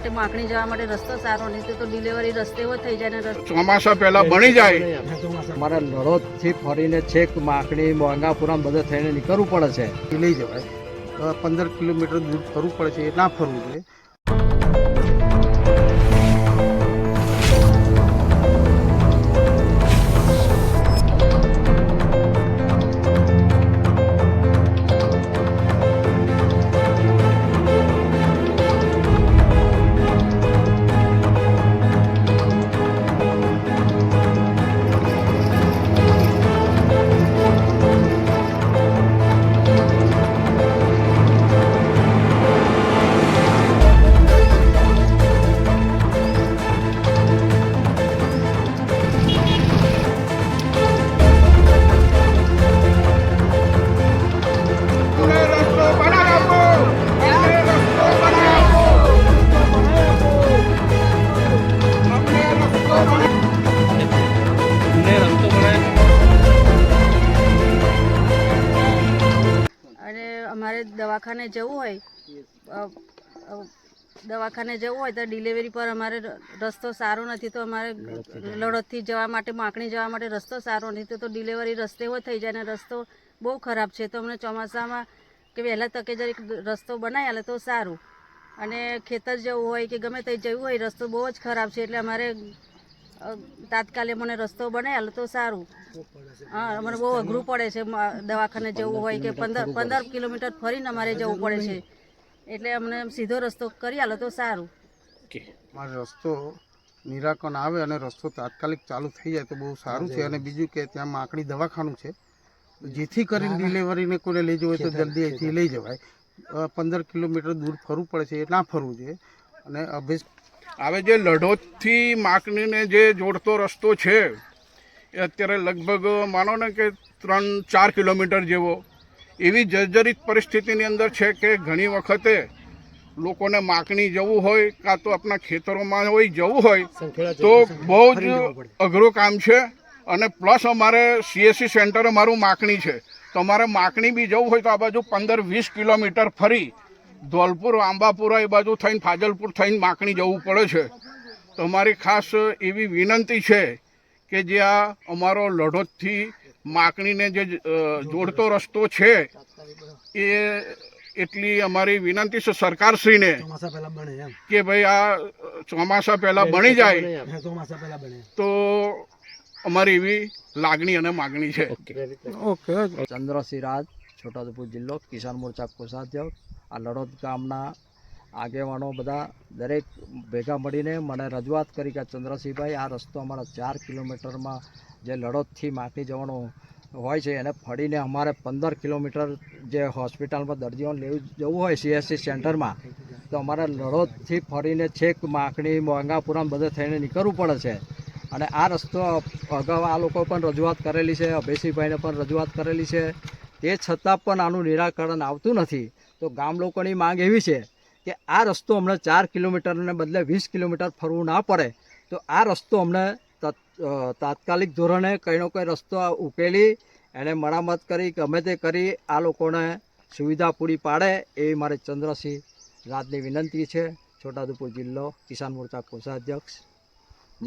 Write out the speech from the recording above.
માટે માખણી જવા માટે રસ્તો સારો નહીં તો ડિલિવરી રસ્તે એવો થઈ જાય ને ચોમાસા પહેલા બની જાય. અમારા લડોદથી ફરીને છેક માખણી મોંગાપુરા બધે થઈને નીકળવું પડે છે. લઈ જવાય 15 કિલોમીટર દૂર ફરવું પડે છે, એ ના ફરવું જોઈએ. અમારે દવાખાને જવું હોય તો ડિલિવરી પર અમારે રસ્તો સારો નથી તો અમારે લડોદથી જવા માટે માખણી જવા માટે રસ્તો સારો નથી તો ડિલિવરી રસ્તે એવો થઈ જાય ને રસ્તો બહુ ખરાબ છે. તો અમને ચોમાસામાં કે વહેલા તકે જરીક રસ્તો બનાવી આલે તો સારું. અને ખેતર જવું હોય કે ગમે તે જવું હોય રસ્તો બહુ જ ખરાબ છે એટલે અમારે તાત્કાલિક મને રસ્તો બનાવી આલે તો સારું. હા, અમને બહુ અઘરું પડે છે દવાખાને જવું હોય કે 15 કિલોમીટર ફરીને અમારે જવું પડે છે એટલે અમને સીધો રસ્તો કરી આલો તો સારું. મારો રસ્તો નિરાકરણ આવે અને રસ્તો તાત્કાલિક ચાલુ થઈ જાય તો બહુ સારું છે. અને બીજું કે ત્યાં માકડી દવાખાનું છે જેથી કરીને ડિલિવરીને કોઈને લઈ જવું હોય તો જલ્દી અહીંથી લઈ જવાય. 15 કિલોમીટર દૂર ફરવું પડે છે, એ ના ફરવું જોઈએ. અને હવે જે લડોદથી માકણીને જે જોડતો રસ્તો છે એ અત્યારે લગભગ માનો ને કે 3-4 કિલોમીટર જેવો એવી જર્જરિત પરિસ્થિતિની અંદર છે કે ઘણી વખતે લોકોને માકણી જવું હોય કાં તો આપણા ખેતરોમાં હોય જવું હોય તો બહુ જ અઘરું કામ છે. અને પ્લસ અમારે CSC સેન્ટર અમારું માકણી છે તો અમારે માકણી બી જવું હોય તો આ બાજુ 15-20 કિલોમીટર ફરી ધોલપુર આંબાપુરા એ બાજુ થઈને ફાજલપુર થઈને માકણી જવું પડે છે. તો અમારી ખાસ એવી વિનંતી છે કે જે આ અમારો લડોદથી માકણીને જે જોડતો રસ્તો છે એ એટલી અમારી વિનંતી છે સરકારશ્રીને કે ભાઈ આ ચોમાસા પહેલા બની જાય તો અમારી એવી લાગણી અને માગણી છે. ઓકે. ચંદ્રસિંહ રાજ, છોટાઉદેપુર જિલ્લો કિસાન મોરચા કોષાધ્યક્ષ. આ લડોદ ગામના આગેવાનો બધા દરેક ભેગા મળીને મને રજૂઆત કરી કે ચંદ્રસિંહભાઈ આ રસ્તો અમારા 4 કિલોમીટરમાં જે લડોદથી માકણી જવાનો હોય છે એને ફરીને અમારે 15 કિલોમીટર જે હોસ્પિટલમાં દર્દીઓને લેવું જવું હોય CSC સેન્ટરમાં તો અમારે લડોદથી ફરીને છેક માકણી મોંગાપુરા બધે થઈને નીકળવું પડે છે. અને આ રસ્તો અગાઉ આ લોકો પણ રજૂઆત કરેલી છે, અભયસિંહભાઈને પણ રજૂઆત કરેલી છે, તે છતાં પણ આનું નિરાકરણ આવતું નથી. તો ગામ લોકોની માંગ એવી છે કે આ રસ્તો અમને 4 કિલોમીટરને બદલે 20 કિલોમીટર ફરવું ના પડે તો આ રસ્તો અમને તાત્કાલિક ધોરણે કંઈનો કંઈ રસ્તો ઉકેલી એને મરામત કરી ગમે તે કરી આ લોકોને સુવિધા પૂરી પાડે એવી મારે ચંદ્રસિંહ રાજની વિનંતી છે. છોટાઉદેપુર જિલ્લો કિસાન મોરચા કોષાધ્યક્ષ.